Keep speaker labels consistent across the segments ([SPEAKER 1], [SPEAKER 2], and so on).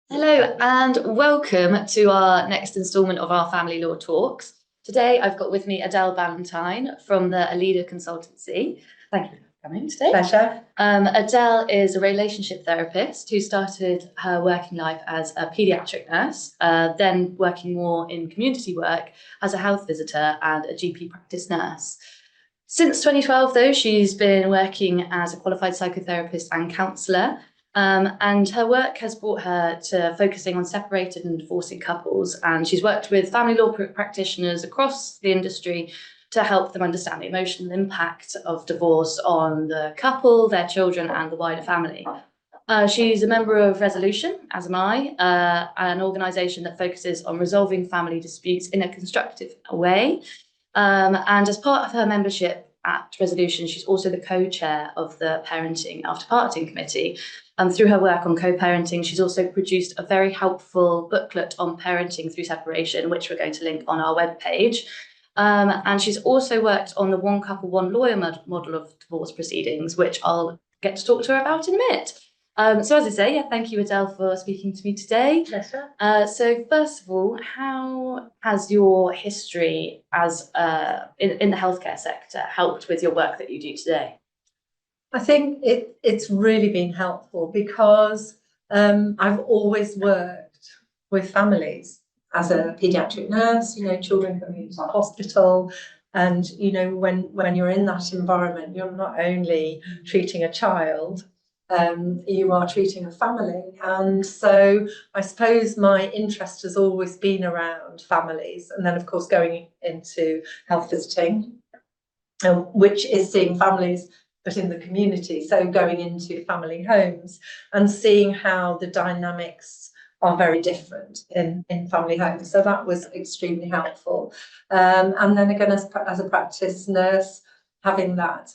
[SPEAKER 1] Hello and welcome to our next instalment of our Family Law Talks. Today I've got with me Adele Ballantyne from the Eleda Consultancy. Thank you for coming today.
[SPEAKER 2] Pleasure.
[SPEAKER 1] Adele is a relationship therapist who started her working life as a paediatric nurse, then working more in community work as a health visitor and a GP practice nurse. Since 2012, though, she's been working as a qualified psychotherapist and counsellor. And her work has brought her to focusing on separated and divorcing couples. And she's worked with family law practitioners across the industry to help them understand the emotional impact of divorce on the couple, their children, and the wider family. She's a member of Resolution, as am I, an organisation that focuses on resolving family disputes in a constructive way. And as part of her membership at Resolution, she's also the co-chair of the Parenting After Parting Committee. Through her work on co-parenting, she's also produced a very helpful booklet on parenting through separation, which we're going to link on our webpage. And she's also worked on the one couple, one lawyer model of divorce proceedings, which I'll get to talk to her about in a minute. So as I say, thank you, Adele, for speaking to me today.
[SPEAKER 2] Pleasure.
[SPEAKER 1] So first of all, how has your history as in the healthcare sector helped with your work that you do today?
[SPEAKER 2] I think it's really been helpful because I've always worked with families as a paediatric nurse, children coming into the hospital. And, when you're in that environment, you're not only treating a child, you are treating a family. And so I suppose my interest has always been around families. And then, of course, going into health visiting, which is seeing families but in the community, so going into family homes and seeing how the dynamics are very different in family homes. So that was extremely helpful. And then again, as a practice nurse, having that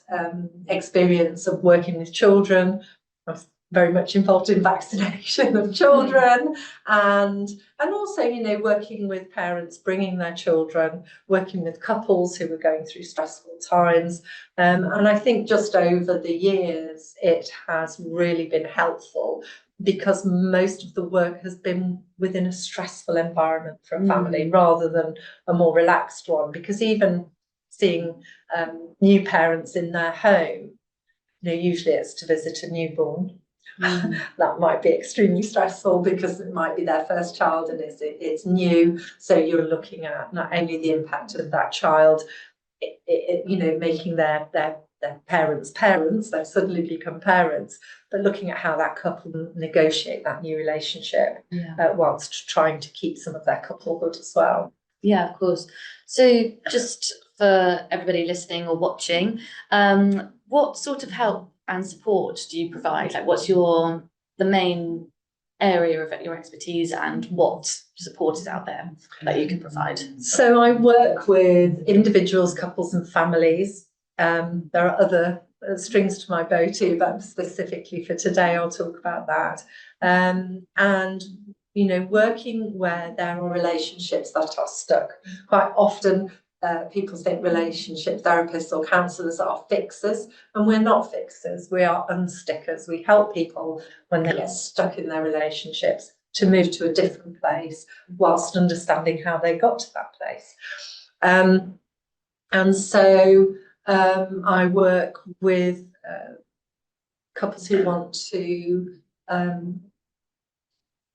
[SPEAKER 2] experience of working with children, I was very much involved in vaccination of children, and also, working with parents, bringing their children, working with couples who were going through stressful times. And I think just over the years, it has really been helpful because most of the work has been within a stressful environment for a family rather than a more relaxed one. Because even seeing new parents in their home, usually it's to visit a newborn. That might be extremely stressful because it might be their first child and it's new. So you're looking at not only the impact of that child, making their parents, they suddenly become parents, but looking at how that couple negotiate that new relationship whilst trying to keep some of their couplehood as well.
[SPEAKER 1] Yeah, of course. So just for everybody listening or watching, what sort of help and support do you provide? Like, what's the main area of your expertise, and what support is out there that you can provide?
[SPEAKER 2] So I work with individuals, couples and families. There are other strings to my bow too, but specifically for today I'll talk about that. And working where there are relationships that are stuck. Quite often people think relationship therapists or counsellors are fixers, and we're not fixers, we are unstickers. We help people when they get stuck in their relationships to move to a different place whilst understanding how they got to that place. And so I work with couples who want to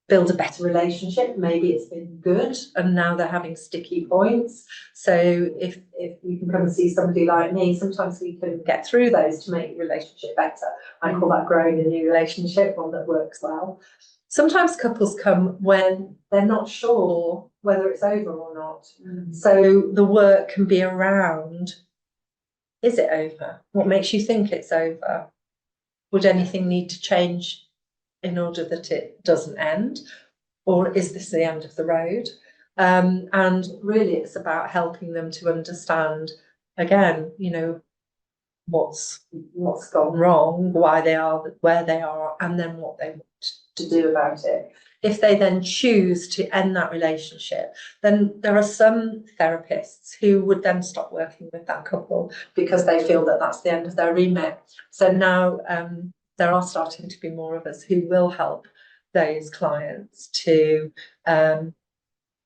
[SPEAKER 2] build a better relationship. Maybe it's been good and now they're having sticky points. So if you can come and see somebody like me, sometimes we can get through those to make the relationship better. I call that growing a new relationship, one that works well. Sometimes couples come when they're not sure whether it's over or not. So the work can be around, is it over? What makes you think it's over? Would anything need to change in order that it doesn't end, or is this the end of the road? And really it's about helping them to understand again, what's gone wrong, why they are where they are, and then what they want to do about it. If they then choose to end that relationship, then there are some therapists who would then stop working with that couple because they feel that that's the end of their remit. So now there are starting to be more of us who will help those clients to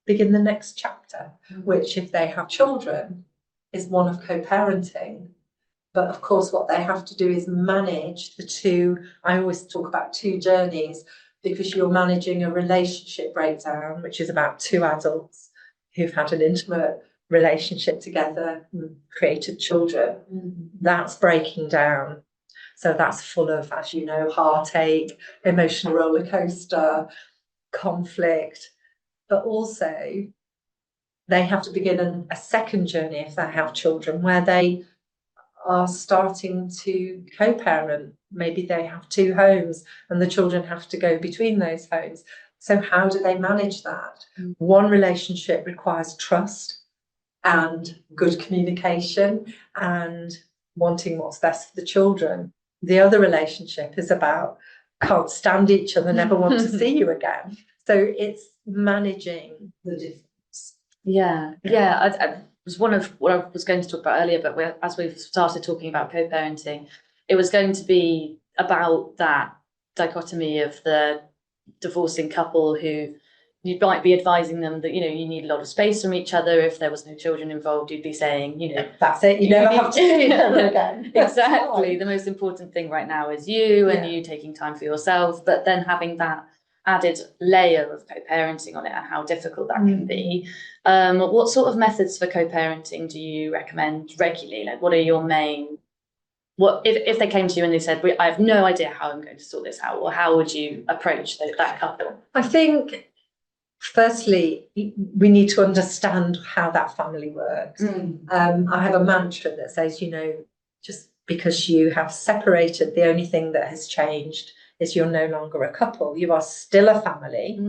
[SPEAKER 2] begin the next chapter, which, if they have children, is one of co-parenting. But of course, what they have to do is manage the two. I always talk about two journeys, because you're managing a relationship breakdown, which is about two adults who've had an intimate relationship together and created children. That's breaking down. So that's full of, as you know, heartache, emotional roller coaster, conflict, but also they have to begin a second journey if they have children, where they are starting to co-parent. Maybe they have two homes and the children have to go between those homes. So how do they manage that? One relationship requires trust and good communication and wanting what's best for the children. The other relationship is about can't stand each other, never want to see you again. So it's managing the difference.
[SPEAKER 1] Yeah. It was one of what I was going to talk about earlier, but as we've started talking about co-parenting, it was going to be about that dichotomy of the divorcing couple who you might be advising them that, you need a lot of space from each other. If there was no children involved, you'd be saying,
[SPEAKER 2] that's it, you never have to see each other again.
[SPEAKER 1] Exactly. The most important thing right now is you and you taking time for yourself, but then having that added layer of co-parenting on it and how difficult that can be. What sort of methods for co-parenting do you recommend regularly? Like, what are your main, if they came to you and they said, I have no idea how I'm going to sort this out, or how would you approach that couple?
[SPEAKER 2] I think, firstly, we need to understand how that family works. I have a mantra that says, just because you have separated, the only thing that has changed is you're no longer a couple. You are still a family,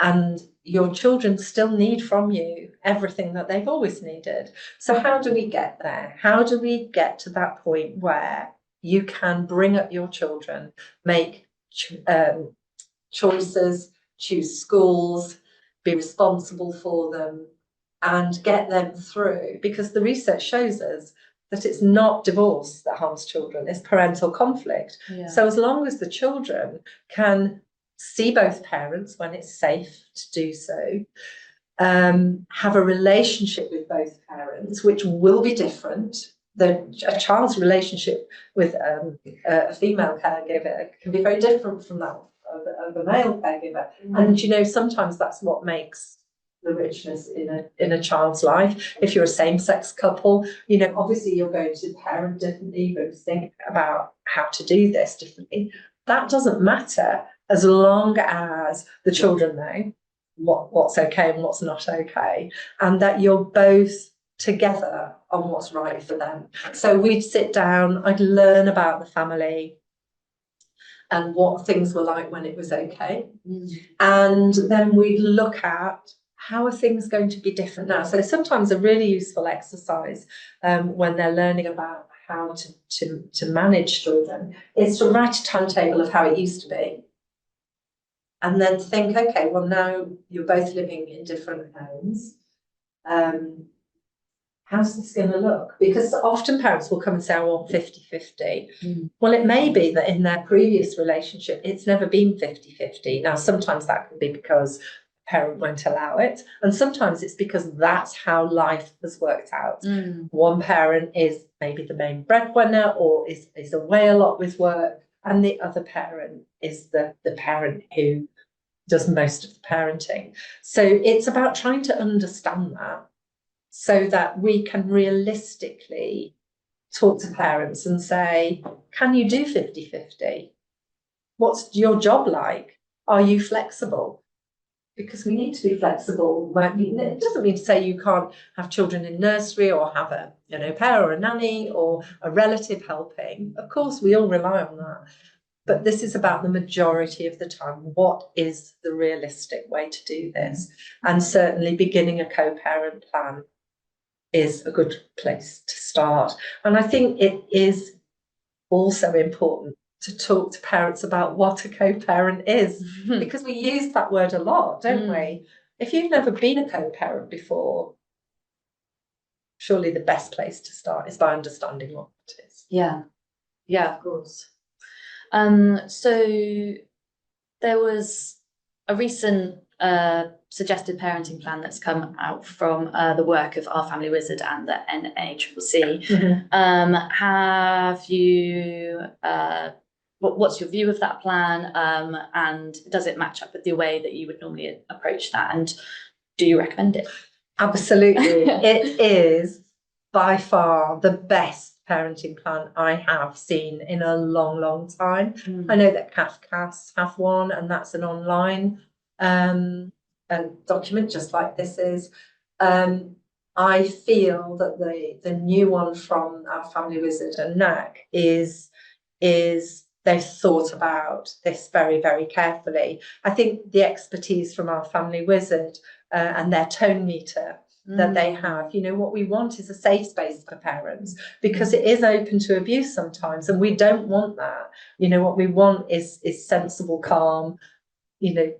[SPEAKER 2] and your children still need from you everything that they've always needed. So how do we get there? How do we get to that point where you can bring up your children, make choices, choose schools, be responsible for them, and get them through? Because the research shows us that it's not divorce that harms children, it's parental conflict. So as long as the children can see both parents when it's safe to do so, have a relationship with both parents, which will be different. A child's relationship with a female caregiver can be very different from that of a male caregiver. And sometimes that's what makes the richness in a child's life. If you're a same-sex couple, obviously you're going to parent differently, you're going to think about how to do this differently. That doesn't matter as long as the children know what's okay and what's not okay, and that you're both together on what's right for them. So we'd sit down, I'd learn about the family and what things were like when it was okay. And then we'd look at how are things going to be different now. So sometimes a really useful exercise when they're learning about how to manage children is to write a timetable of how it used to be. And then think, okay, well, now you're both living in different homes. How's this going to look? Because often parents will come and say, I want 50-50. Well, it may be that in their previous relationship, it's never been 50-50. Now, sometimes that can be because the parent won't allow it. And sometimes it's because that's how life has worked out. One parent is maybe the main breadwinner or is away a lot with work. And the other parent is the parent who does most of the parenting. So it's about trying to understand that so that we can realistically talk to parents and say, can you do 50-50? What's your job like? Are you flexible? Because we need to be flexible. It doesn't mean to say you can't have children in nursery or have an au pair or a nanny or a relative helping. Of course, we all rely on that. But this is about the majority of the time. What is the realistic way to do this? And certainly beginning a co-parent plan is a good place to start. And I think it is also important to talk to parents about what a co-parent is, because we use that word a lot, don't we? If you've never been a co-parent before, surely the best place to start is by understanding what it is.
[SPEAKER 1] Yeah, of course. So there was a recent suggested parenting plan that's come out from the work of our Family Wizard and the NACCC. Have you, what's your view of that plan, and does it match up with the way that you would normally approach that, and do you recommend it?
[SPEAKER 2] Absolutely. It is by far the best parenting plan I have seen in a long, long time. I know that CAFCAS have one, and that's an online document just like this is. I feel that the new one from our Family Wizard and NAC is they've thought about this very, very carefully. I think the expertise from our Family Wizard and their tone meter that they have, you know, what we want is a safe space for parents, because it is open to abuse sometimes, and we don't want that. You know, what we want is sensible, calm, you know,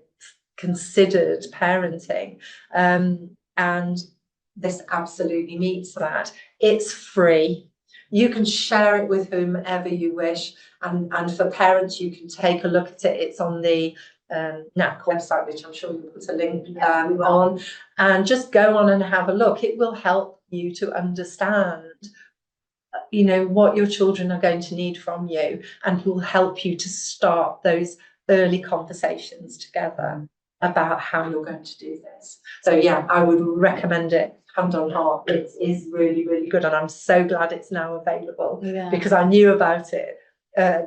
[SPEAKER 2] considered parenting, and this absolutely meets that. It's free. You can share it with whomever you wish, and for parents, you can take a look at it. It's on the NAC website, which I'm sure you'll put a link on, and just go on and have a look. It will help you to understand, you know, what your children are going to need from you, and will help you to start those early conversations together about how you're going to do this. So yeah, I would recommend it, hand on heart. It is really, really good, and I'm so glad it's now available, because I knew about it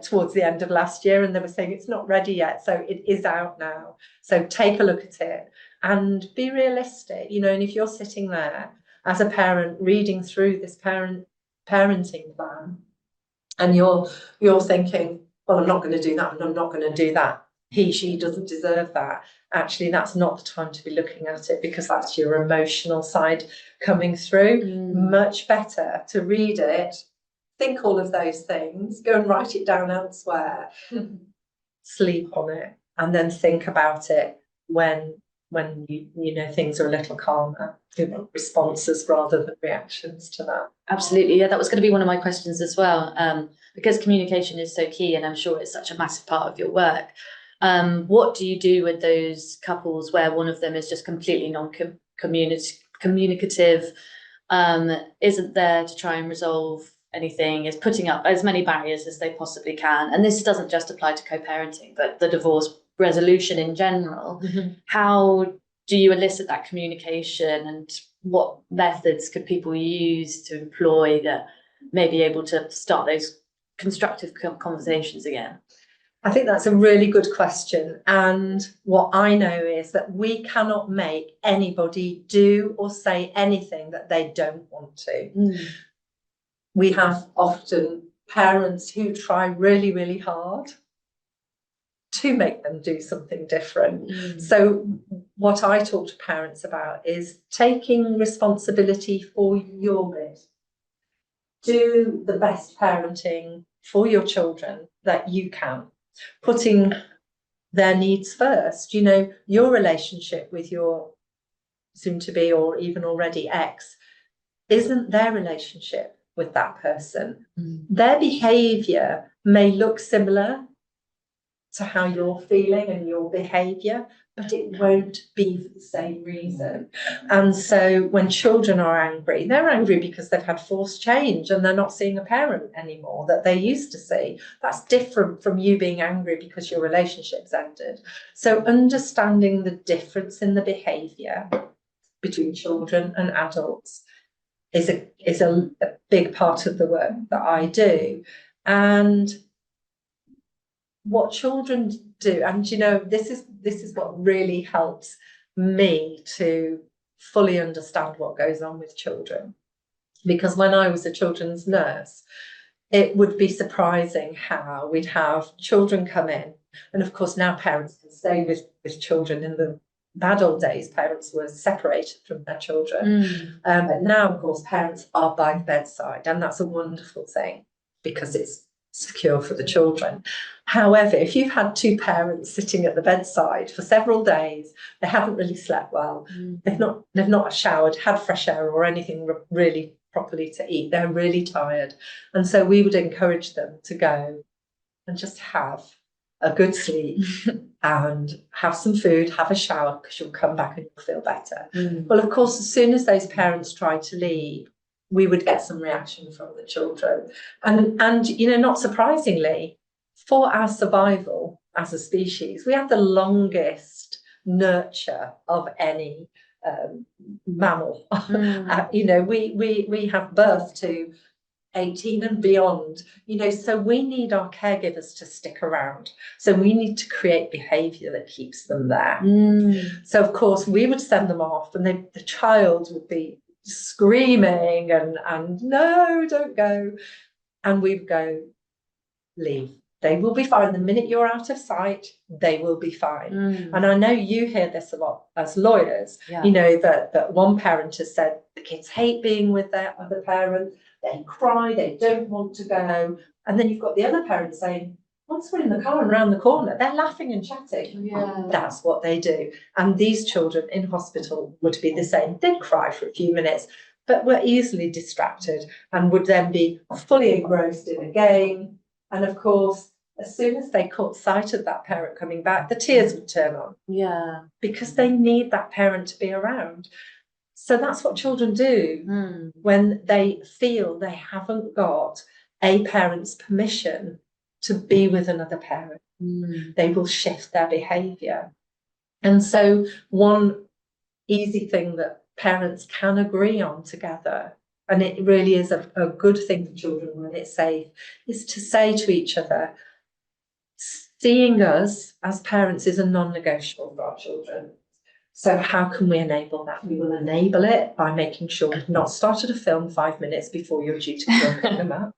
[SPEAKER 2] towards the end of last year, and they were saying it's not ready yet, so it is out now. So take a look at it and be realistic, you know. And if you're sitting there as a parent reading through this parenting plan, and you're thinking, well, I'm not going to do that, and I'm not going to do that, she doesn't deserve that. Actually, that's not the time to be looking at it, because that's your emotional side coming through. Much better to read it, think all of those things, go and write it down elsewhere, sleep on it, and then think about it when you know things are a little calmer, you know, responses rather than reactions to that.
[SPEAKER 1] Absolutely, yeah, that was going to be one of my questions as well, because communication is so key, and I'm sure it's such a massive part of your work. What do you do with those couples where one of them is just completely non-communicative, isn't there to try and resolve anything, is putting up as many barriers as they possibly can? And this doesn't just apply to co-parenting, but the divorce resolution in general. How do you elicit that communication, and what methods could people use to employ that may be able to start those constructive conversations again?
[SPEAKER 2] I think that's a really good question. And what I know is that we cannot make anybody do or say anything that they don't want to. We have often parents who try really, really hard to make them do something different. So what I talk to parents about is taking responsibility for your bit. Do the best parenting for your children that you can, putting their needs first. You know, your relationship with your soon-to-be or even already ex isn't their relationship with that person. Their behaviour may look similar to how you're feeling and your behaviour, but it won't be for the same reason. And so when children are angry, they're angry because they've had forced change and they're not seeing a parent anymore that they used to see. That's different from you being angry because your relationship's ended. So understanding the difference in the behaviour between children and adults is a big part of the work that I do. And what children do, and you know, this is what really helps me to fully understand what goes on with children, because when I was a children's nurse, it would be surprising how we'd have children come in, and of course now parents can stay with children. In the bad old days, parents were separated from their children, but now of course parents are by the bedside, and that's a wonderful thing because it's secure for the children. However, if you've had two parents sitting at the bedside for several days, they haven't really slept well, they've not showered, had fresh air or anything really properly to eat, they're really tired, and so we would encourage them to go and just have a good sleep, and have some food, have a shower, because you'll come back and you'll feel better. Well, of course, as soon as those parents tried to leave, we would get some reaction from the children. And you know, not surprisingly, for our survival as a species, we have the longest nurture of any mammal. You know, we have birth to 18 and beyond, you know, so we need our caregivers to stick around. So we need to create behaviour that keeps them there. So of course we would send them off, and the child would be screaming and no, don't go. And we'd go, leave. They will be fine. The minute you're out of sight, they will be fine. And I know you hear this a lot as lawyers, you know, that one parent has said the kids hate being with their other parent. They cry, they don't want to go. And then you've got the other parent saying, once we're in the car and around the corner, they're laughing and chatting. That's what they do. And these children in hospital would be the same. They'd cry for a few minutes, but were easily distracted and would then be fully engrossed in a game. And of course, as soon as they caught sight of that parent coming back, the tears would turn on. Because they need that parent to be around. So that's what children do when they feel they haven't got a parent's permission to be with another parent. They will shift their behaviour. And so one easy thing that parents can agree on together, and it really is a good thing for children when it's safe, is to say to each other, seeing us as parents is a non-negotiable for our children. So how can we enable that? We will enable it by making sure we've not started a film 5 minutes before you're due to go and pick them up.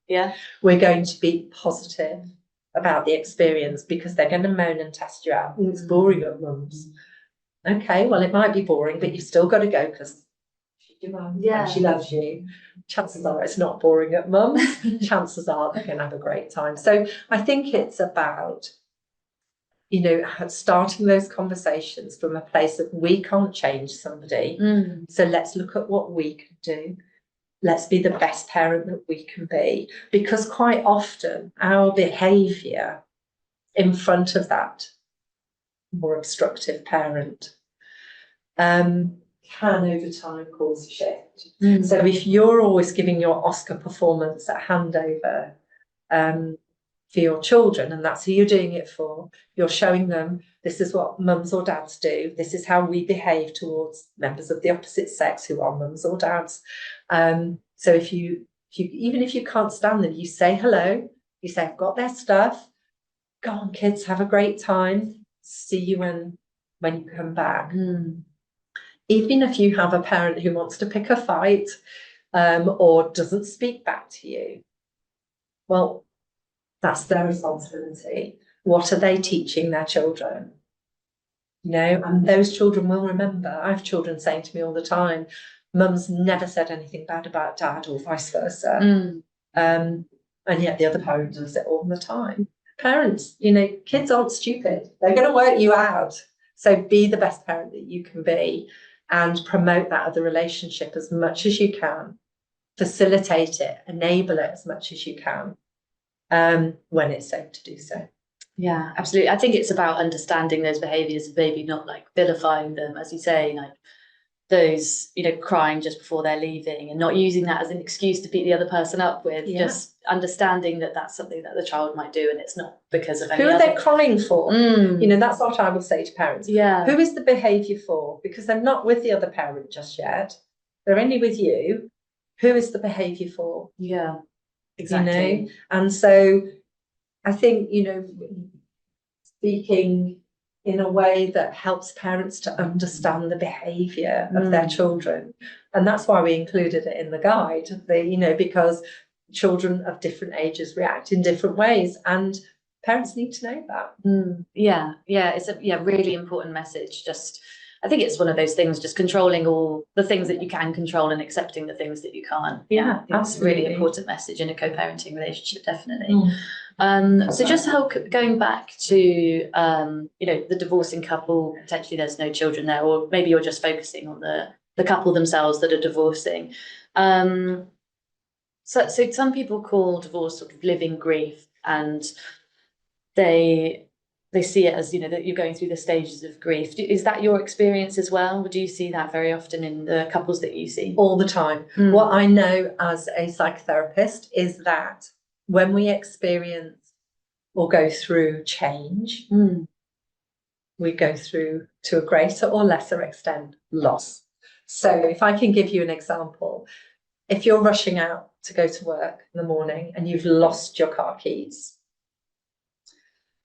[SPEAKER 2] We're going to be positive about the experience, because they're going to moan and test you out. It's boring at mum's. Okay, well, it might be boring, but you've still got to go because she's your mum and she loves you. Chances are it's not boring at mum's. Chances are they're going to have a great time. So I think it's about, you know, starting those conversations from a place of we can't change somebody. So let's look at what we can do. Let's be the best parent that we can be, because quite often our behaviour in front of that more obstructive parent can over time cause a shift. So if you're always giving your Oscar performance at handover for your children, and that's who you're doing it for, you're showing them this is what mums or dads do, this is how we behave towards members of the opposite sex who are mums or dads. So if you even if you can't stand them, you say hello, you say, I've got their stuff, go on kids, have a great time, see you when you come back. Even if you have a parent who wants to pick a fight or doesn't speak back to you, well, that's their responsibility. What are they teaching their children? You know, and those children will remember. I have children saying to me all the time, mum's never said anything bad about dad, or vice versa. And yet the other parent does it all the time. Parents, you know, kids aren't stupid. They're going to work you out. So be the best parent that you can be and promote that other relationship as much as you can. Facilitate it, enable it as much as you can. When it's safe to do so.
[SPEAKER 1] Yeah, absolutely. I think it's about understanding those behaviours and maybe not like vilifying them, as you say, like those, you know, crying just before they're leaving and not using that as an excuse to beat the other person up with, just understanding that that's something that the child might do and it's not because of any
[SPEAKER 2] Who are they crying for? You know, that's what I will say to parents. Who is the behaviour for? Because they're not with the other parent just yet. They're only with you. Who is the behaviour for? Exactly. You know? And so I think, you know, speaking in a way that helps parents to understand the behaviour of their children. And that's why we included it in the guide, you know, because children of different ages react in different ways and parents need to know that. It's a really important message. Just, I think it's one of those things, just controlling all the things that you can control and accepting the things that you can't. It's a really important message in a co-parenting relationship, definitely. So just going back to, you know, the divorcing couple, potentially there's no children there, or maybe you're just focusing on the couple themselves that are divorcing. So some people call divorce sort of living grief, and they
[SPEAKER 1] they see it as, that you're going through the stages of grief. Is that your experience as well? Do you see that very often in the couples that you see?
[SPEAKER 2] All the time. What I know as a psychotherapist is that when we experience or go through change, we go through, to a greater or lesser extent, loss. So if I can give you an example, if you're rushing out to go to work in the morning and you've lost your car keys,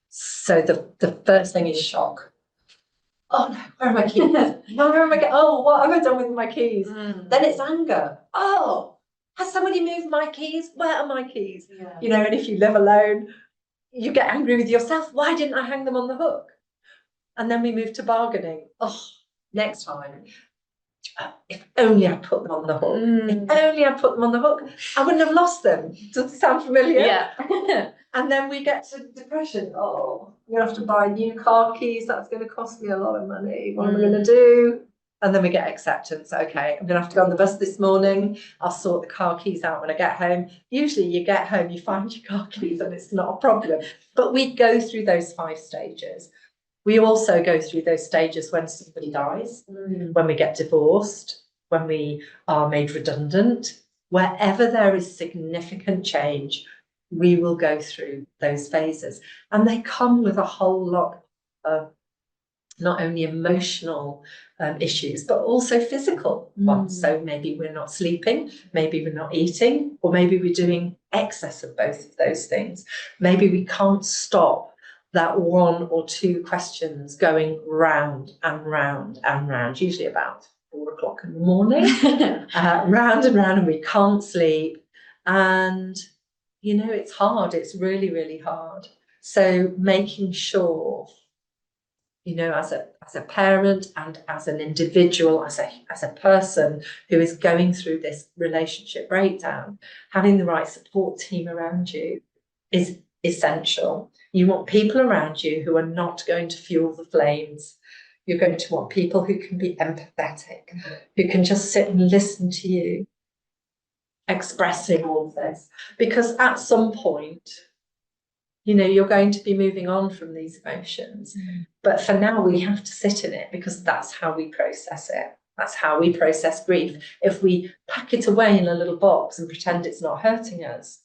[SPEAKER 2] so the first thing is shock. Oh no, where are my keys? Where am I going? Oh, what have I done with my keys? Then it's anger. Oh, has somebody moved my keys? Where are my keys? Yeah. And if you live alone, you get angry with yourself. Why didn't I hang them on the hook? And then we move to bargaining. Oh, next time, if only I put them on the hook. If only I put them on the hook, I wouldn't have lost them. Does it sound familiar?
[SPEAKER 1] Yeah.
[SPEAKER 2] And then we get to depression. Oh, I'm going to have to buy new car keys. That's going to cost me a lot of money. What am I going to do? And then we get acceptance. Okay, I'm going to have to go on the bus this morning. I'll sort the car keys out when I get home. Usually you get home, you find your car keys and it's not a problem. But we go through those 5 stages. We also go through those stages when somebody dies, when we get divorced, when we are made redundant. Wherever there is significant change, we will go through those phases. And they come with a whole lot of not only emotional issues, but also physical ones. So maybe we're not sleeping, maybe we're not eating, or maybe we're doing excess of both of those things. Maybe we can't stop that 1 or 2 questions going round and round and round, usually about 4 o'clock in the morning, round and round, and we can't sleep. And it's hard. It's really, really hard. So making sure, as a parent and as an individual, as a person who is going through this relationship breakdown, having the right support team around you is essential. You want people around you who are not going to fuel the flames. You're going to want people who can be empathetic, who can just sit and listen to you expressing all of this, because at some point, you're going to be moving on from these emotions. But for now, we have to sit in it because that's how we process it. That's how we process grief. If we pack it away in a little box and pretend it's not hurting us,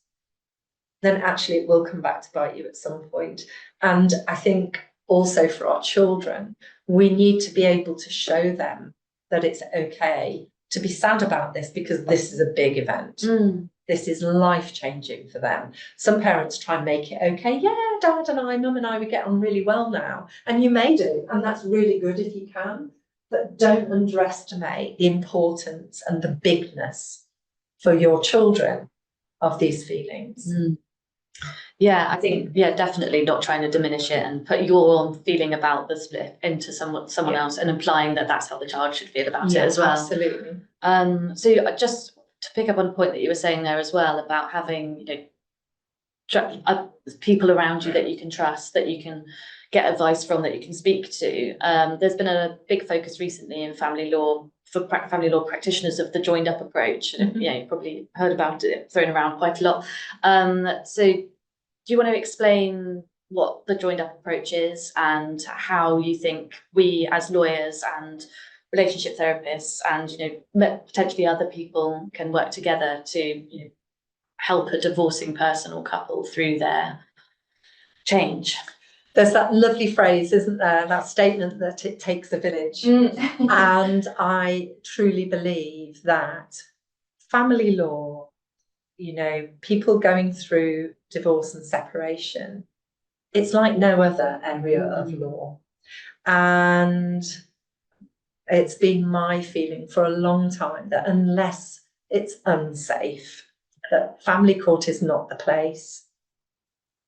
[SPEAKER 2] then actually it will come back to bite you at some point. And I think also for our children, we need to be able to show them that it's okay to be sad about this, because this is a big event. This is life-changing for them. Some parents try and make it okay. Yeah, Dad and I, Mum and I, we get on really well now. And you may do, and that's really good if you can. But don't underestimate the importance and the bigness for your children of these feelings.
[SPEAKER 1] Yeah, I think, definitely not trying to diminish it and put your own feeling about the split into someone else and implying that that's how the child should feel about it as well.
[SPEAKER 2] Absolutely.
[SPEAKER 1] So just to pick up on a point that you were saying there as well about having, people around you that you can trust, that you can get advice from, that you can speak to. There's been a big focus recently in family law for family law practitioners of the joined up approach. You've probably heard about it thrown around quite a lot. So do you want to explain what the joined up approach is and how you think we as lawyers and relationship therapists and potentially other people can work together to help a divorcing person or couple through their change?
[SPEAKER 2] There's that lovely phrase, isn't there? That statement that it takes a village. And I truly believe that family law, people going through divorce and separation, it's like no other area of law. And it's been my feeling for a long time that unless it's unsafe, that family court is not the place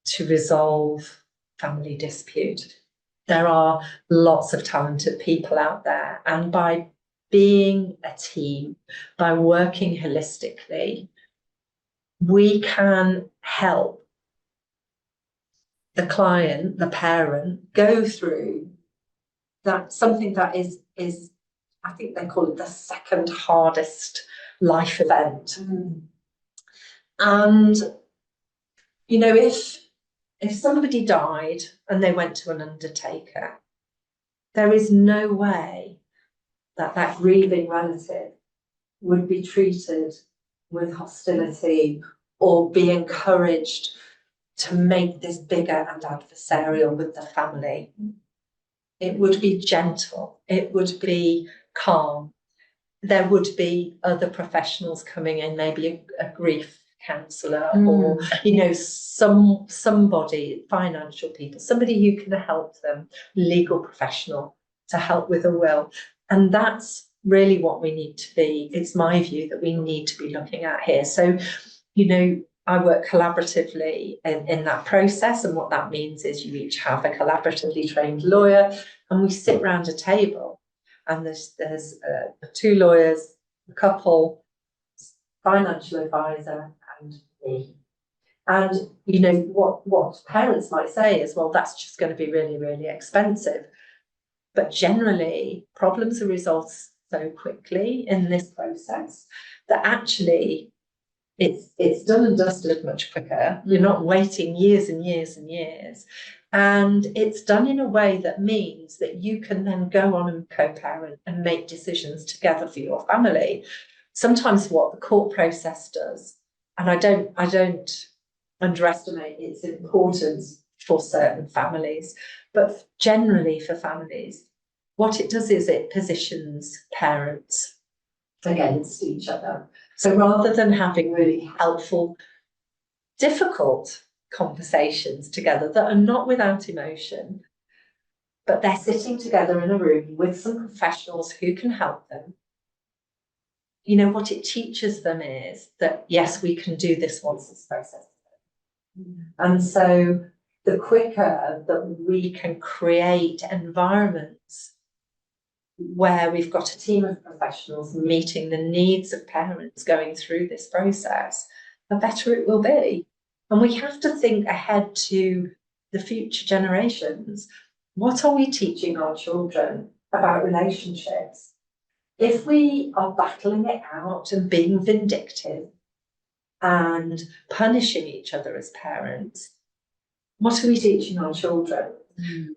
[SPEAKER 2] to resolve family dispute. There are lots of talented people out there, and by being a team, by working holistically, we can help the client, the parent, go through that, something that is I think they call it the second hardest life event. And if somebody died and they went to an undertaker, there is no way that that grieving relative would be treated with hostility or be encouraged to make this bigger and adversarial with the family. It would be gentle, it would be calm. There would be other professionals coming in, maybe a grief counsellor or, you know, somebody, financial people, somebody who can help them, legal professional to help with a will. And that's really what we need to be. It's my view that we need to be looking at here. So, you know, I work collaboratively in that process, and what that means is you each have a collaboratively trained lawyer, and we sit round a table, and there's two lawyers, a couple, financial advisor, and me. And you know what parents might say is, well, that's just going to be really, really expensive. But generally, problems are resolved so quickly in this process that actually it's done and dusted much quicker. You're not waiting years and years and years. And it's done in a way that means that you can then go on and co-parent and make decisions together for your family. Sometimes what the court process does, and I don't underestimate its importance for certain families, but generally for families, what it does is it positions parents against each other. So rather than having really helpful, difficult conversations together that are not without emotion, but they're sitting together in a room with some professionals who can help them, you know, what it teaches them is that, yes, we can do this once this process is done. And so the quicker that we can create environments where we've got a team of professionals meeting the needs of parents going through this process, the better it will be. And we have to think ahead to the future generations. What are we teaching our children about relationships? If we are battling it out and being vindictive and punishing each other as parents, what are we teaching our children?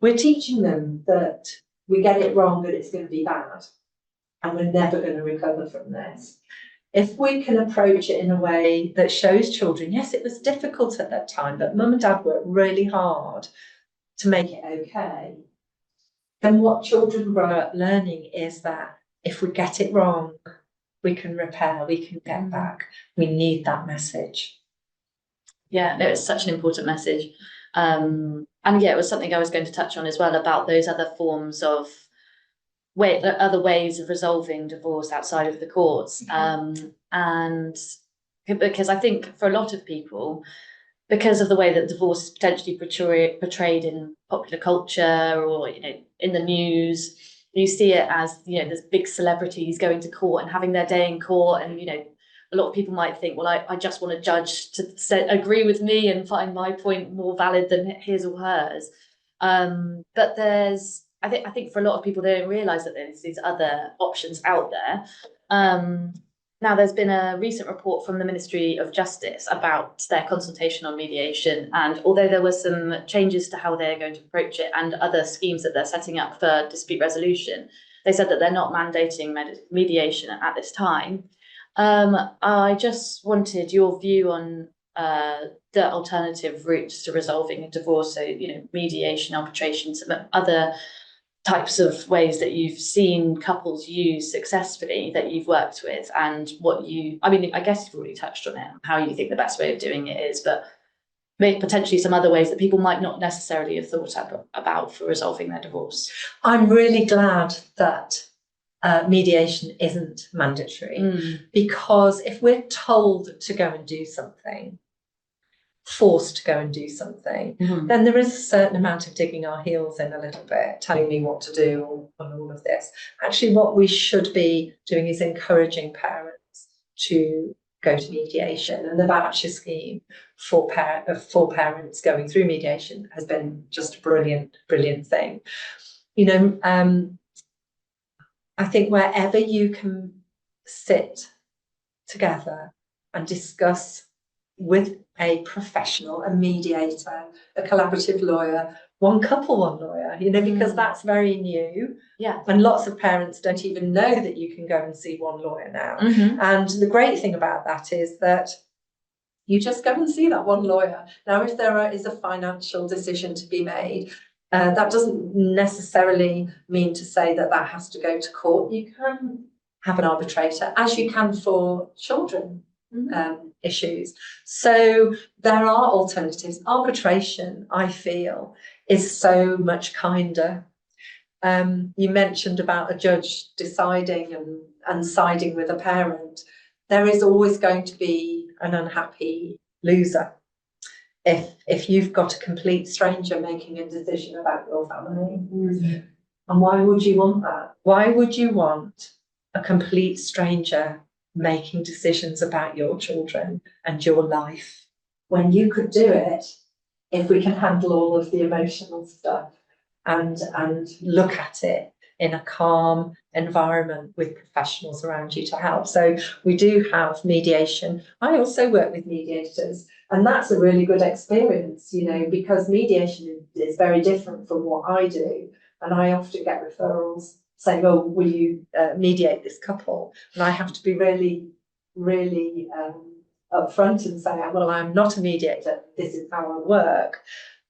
[SPEAKER 2] We're teaching them that we get it wrong and it's going to be bad, and we're never going to recover from this. If we can approach it in a way that shows children, yes, it was difficult at that time, but mum and dad worked really hard to make it okay, then what children grow up learning is that if we get it wrong, we can repair, we can get back. We need that message.
[SPEAKER 1] Yeah, no, it's such an important message. And yeah, it was something I was going to touch on as well about those other forms of other ways of resolving divorce outside of the courts. And because I think for a lot of people, because of the way that divorce is potentially portrayed in popular culture or, you know, in the news, you see it as, you know, there's big celebrities going to court and having their day in court, and, you know, a lot of people might think, well, I just want a judge to agree with me and find my point more valid than his or hers. But I think for a lot of people, they don't realise that there's these other options out there. Now, there's been a recent report from the Ministry of Justice about their consultation on mediation, and although there were some changes to how they're going to approach it and other schemes that they're setting up for dispute resolution, they said that they're not mandating mediation at this time. I just wanted your view on the alternative routes to resolving a divorce, so, you know, mediation, arbitration, some other types of ways that you've seen couples use successfully that you've worked with, and I guess you've already touched on it, how you think the best way of doing it is, but maybe potentially some other ways that people might not necessarily have thought about for resolving their divorce.
[SPEAKER 2] I'm really glad that mediation isn't mandatory, because if we're told to go and do something, forced to go and do something, then there is a certain amount of digging our heels in a little bit, telling me what to do on all of this. Actually, what we should be doing is encouraging parents to go to mediation, and the voucher scheme for parents going through mediation has been just a brilliant thing. You know, I think wherever you can sit together and discuss with a professional, a mediator, a collaborative lawyer, one couple, one lawyer, you know, because that's very new.
[SPEAKER 1] Yeah.
[SPEAKER 2] And lots of parents don't even know that you can go and see one lawyer now. And the great thing about that is that you just go and see that one lawyer. Now, if there is a financial decision to be made, that doesn't necessarily mean to say that that has to go to court. You can have an arbitrator, as you can for children issues. So there are alternatives. Arbitration, I feel, is so much kinder. You mentioned about a judge deciding and siding with a parent. There is always going to be an unhappy loser if you've got a complete stranger making a decision about your family. And why would you want that? Why would you want a complete stranger making decisions about your children and your life when you could do it if we can handle all of the emotional stuff and look at it in a calm environment with professionals around you to help? So we do have mediation. I also work with mediators, and that's a really good experience, you know, because mediation is very different from what I do. And I often get referrals saying, oh, will you mediate this couple? And I have to be really, really upfront and say, well, I'm not a mediator. This is how I work.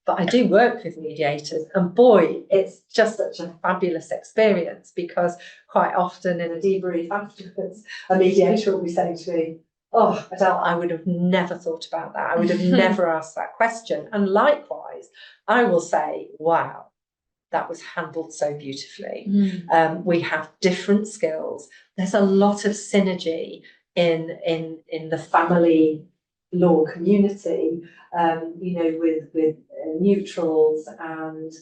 [SPEAKER 2] But I do work with mediators, and boy, it's just such a fabulous experience, because quite often in a debrief afterwards, a mediator will be saying to me, oh, Adele, I would have never thought about that. I would have never asked that question. And likewise, I will say, wow, that was handled so beautifully. We have different skills. There's a lot of synergy in the family law community, you know, with neutrals, and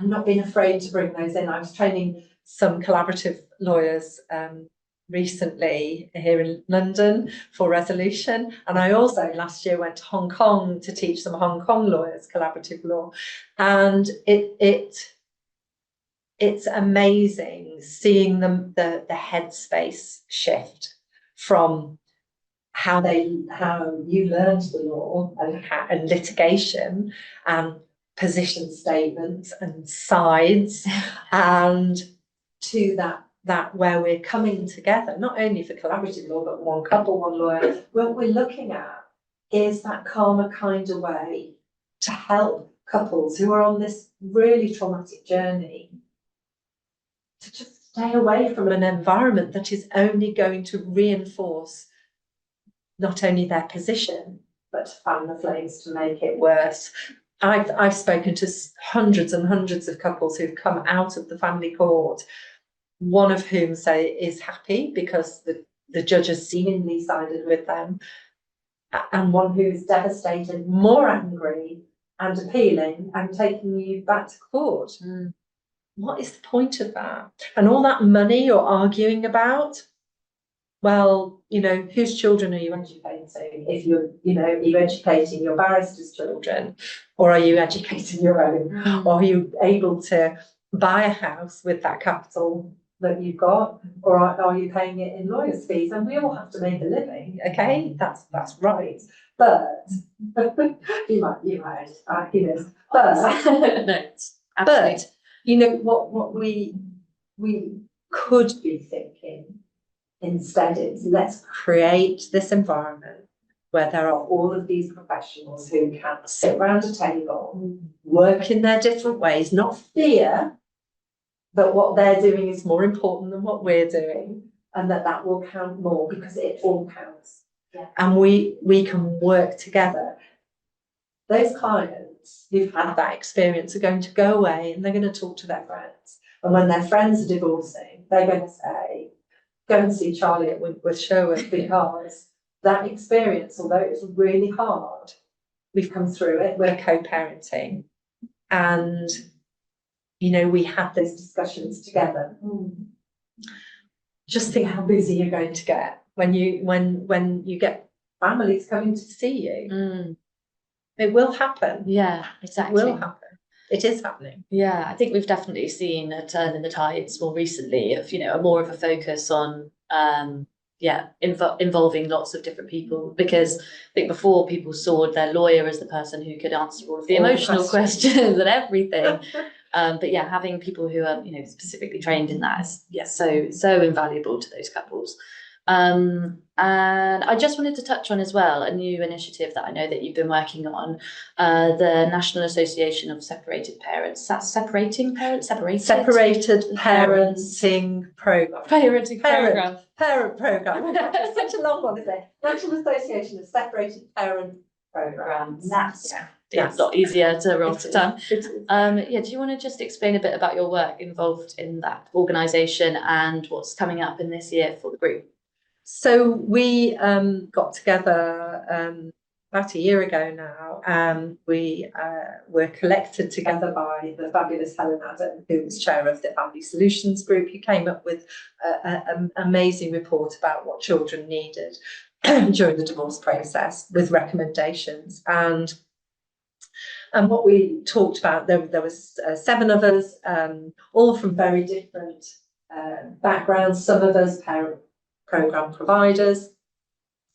[SPEAKER 2] not being afraid to bring those in. I was training some collaborative lawyers recently here in London for resolution, and I also last year went to Hong Kong to teach some Hong Kong lawyers collaborative law, and it's amazing seeing them the headspace shift from how you learned the law and litigation and position statements and sides, and to that where we're coming together, not only for collaborative law, but one couple, one lawyer. What we're looking at is that calmer, kinder way to help couples who are on this really traumatic journey to just stay away from an environment that is only going to reinforce not only their position, but to fan the flames to make it worse. I've spoken to hundreds and hundreds of couples who've come out of the family court, one of whom is happy because the judge has seemingly sided with them, and one who's devastated, more angry and appealing and taking you back to court. What is the point of that? And all that money you're arguing about, well, you know, whose children are you educating? If you're, you know, are you educating your barrister's children, or are you educating your own? Or are you able to buy a house with that capital that you've got, or are you paying it in lawyers' fees? And we all have to make a living, okay? That's right. But you might, you know, but
[SPEAKER 1] No,
[SPEAKER 2] but you know what we could be thinking instead is, let's create this environment where there are all of these professionals who can sit around a table, work in their different ways, not fear that what they're doing is more important than what we're doing, and that will count more, because it all counts. Yeah. And we can work together. Those clients who've had that experience are going to go away and they're going to talk to their friends. And when their friends are divorcing, they're going to say, go and see Charlie at Winckworth Sherwood, because that experience, although it was really hard, we've come through it, we're co-parenting. And, you know, we had those discussions together. Just think how busy you're going to get when you get families coming to see you. It will happen.
[SPEAKER 1] Yeah, exactly.
[SPEAKER 2] It will happen. It is happening.
[SPEAKER 1] Yeah, I think we've definitely seen a turn in the tides more recently of, you know, more of a focus on, involving lots of different people, because I think before people saw their lawyer as the person who could answer all of the emotional questions and everything. But yeah, having people who are, specifically trained in that is so invaluable to those couples. And I just wanted to touch on as well a new initiative that I know that you've been working on, the National Association of Separated Parents. That's separated
[SPEAKER 2] parenting program. Parent program. It's such a long one, isn't it? National Association of Separated Parent Programs.
[SPEAKER 1] That's it's not easier to roll off the tongue. Do you want to just explain a bit about your work involved in that organisation and what's coming up in this year for the group?
[SPEAKER 2] So we got together about a year ago now, and we were collected together by the fabulous Helen Adam, who was chair of the Family Solutions Group, who came up with an amazing report about what children needed during the divorce process with recommendations. And what we talked about, there was 7 of us, all from very different backgrounds. Some of us parent program providers,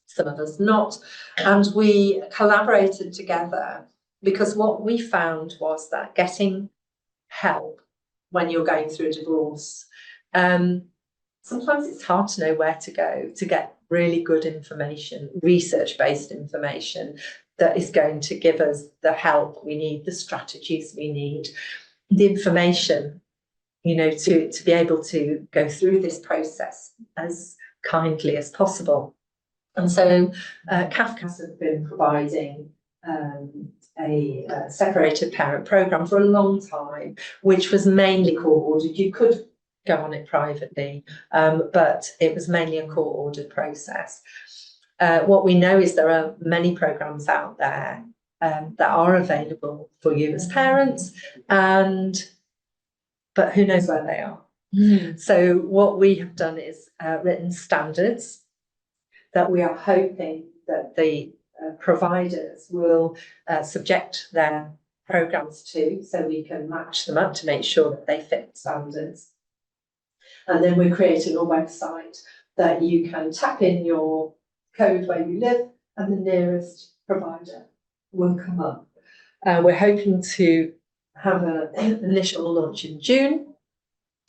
[SPEAKER 2] some of us not, and we collaborated together, because what we found was that getting help when you're going through a divorce, sometimes it's hard to know where to go to get really good information, research-based information that is going to give us the help we need, the strategies we need, the information, to be able to go through this process as kindly as possible. And so CAFCAS have been providing a separated parent program for a long time, which was mainly court-ordered. You could go on it privately, but it was mainly a court-ordered process. What we know is there are many programs out there that are available for you as parents, but who knows where they are. So what we have done is written standards that we are hoping that the providers will subject their programs to, so we can match them up to make sure that they fit the standards. And then we're creating a website that you can tap in your code where you live, and the nearest provider will come up. We're hoping to have an initial launch in June,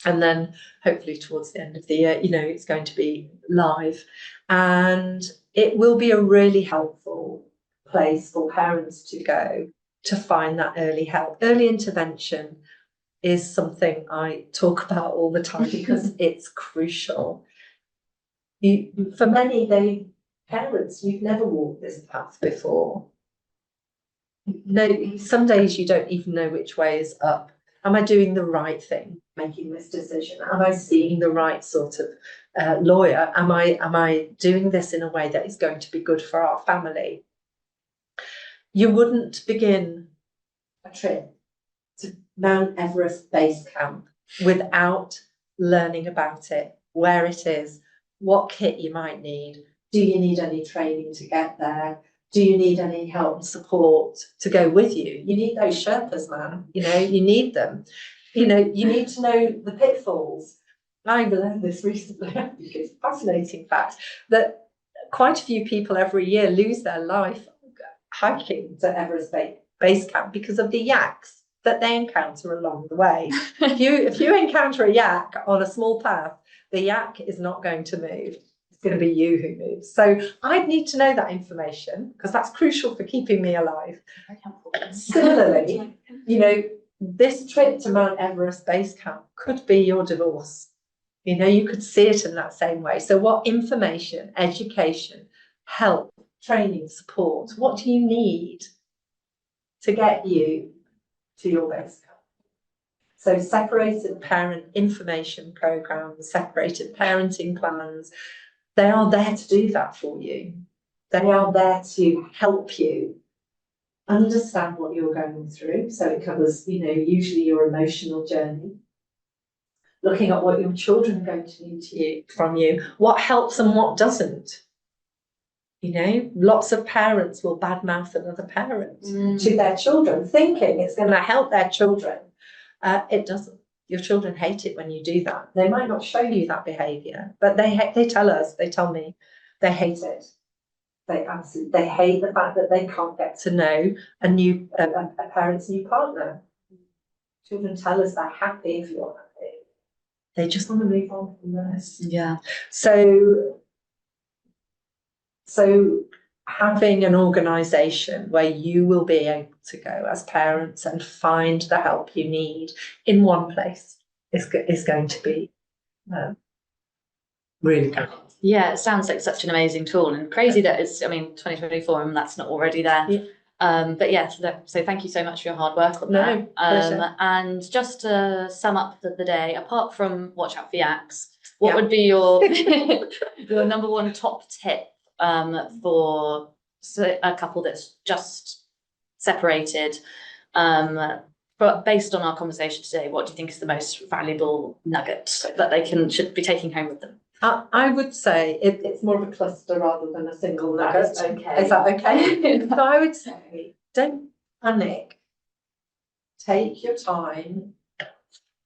[SPEAKER 2] and then hopefully towards the end of the year, it's going to be live. And it will be a really helpful place for parents to go to find that early help. Early intervention is something I talk about all the time because it's crucial. For many parents, you've never walked this path before. No, some days you don't even know which way is up. Am I doing the right thing, making this decision? Am I seeing the right sort of lawyer? Am I doing this in a way that is going to be good for our family? You wouldn't begin a trip to Mount Everest Base Camp without learning about it, where it is, what kit you might need. Do you need any training to get there? Do you need any help and support to go with you? You need those Sherpas, man. You need them. You need to know the pitfalls. I learned this recently. I think it's a fascinating fact that quite a few people every year lose their life hiking to Everest Base Camp because of the yaks that they encounter along the way. If you encounter a yak on a small path, the yak is not going to move. It's going to be you who moves. So I need to know that information because that's crucial for keeping me alive. Similarly, this trip to Mount Everest Base Camp could be your divorce. You could see it in that same way. So what information, education, help, training, support, what do you need to get you to your base camp? So separated parent information programs, separated parenting plans, they are there to do that for you. They are there to help you understand what you're going through. So it covers, usually your emotional journey, looking at what your children are going to need from you, what helps and what doesn't. Lots of parents will badmouth another parent to their children, thinking it's going to help their children. It doesn't. your children hate it when you do that. They might not show you that behaviour, but they tell us, they tell me, they hate it. They hate the fact that they can't get to know a parent's new partner. Children tell us they're happy if you're happy. They just want to move on from this.
[SPEAKER 1] Yeah.
[SPEAKER 2] So having an organisation where you will be able to go as parents and find the help you need in one place is going to be really good.
[SPEAKER 1] Yeah, it sounds like such an amazing tool, and crazy that it's, I mean, 2024 and that's not already there.
[SPEAKER 2] Yeah.
[SPEAKER 1] But yes, so thank you so much for your hard work on
[SPEAKER 2] No,
[SPEAKER 1] that. And just to sum up the day, apart from watch out for yaks, what would be your your number one top tip for a couple that's just separated? But based on our conversation today, what do you think is the most valuable nugget that they should be taking home with them?
[SPEAKER 2] I would say it's more of a cluster rather than a single nugget.
[SPEAKER 1] That is okay.
[SPEAKER 2] Is that okay? So I would say, don't panic. Take your time,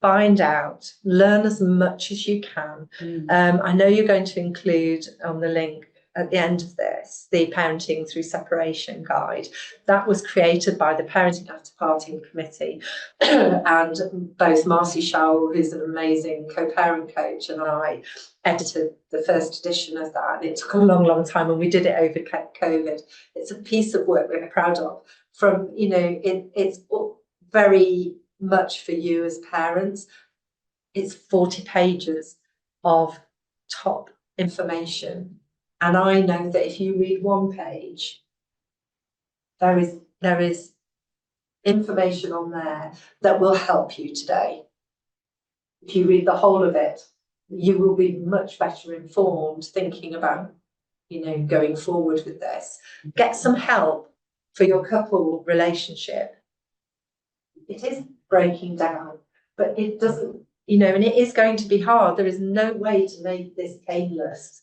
[SPEAKER 2] find out, learn as much as you can. I know you're going to include on the link at the end of this the Parenting Through Separation guide. That was created by the Parenting After Parting Committee, and both Marcy Showell, who's an amazing co-parent coach, and I edited the first edition of that. And it took a long time, and we did it over COVID. It's a piece of work we're proud of. From, you know, it's very much for you as parents. It's 40 pages of top information. And I know that if you read one page, there is information on there that will help you today. If you read the whole of it, you will be much better informed thinking about, you know, going forward with this. Get some help for your couple relationship. It is breaking down, but it doesn't, you know, and it is going to be hard. There is no way to make this painless,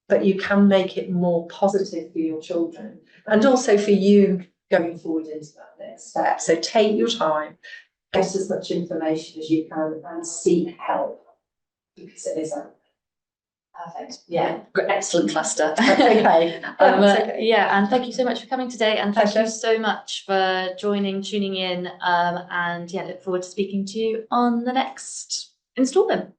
[SPEAKER 2] but you can make it more positive for your children and also for you going forward into that next step. So take your time, get as much information as you can, and seek help, because it is out.
[SPEAKER 1] Perfect. Yeah, excellent cluster.
[SPEAKER 2] Okay.
[SPEAKER 1] Yeah, and thank you so much for coming today, and thank
[SPEAKER 2] Pleasure.
[SPEAKER 1] you so much for tuning in, and yeah, look forward to speaking to you on the next instalment.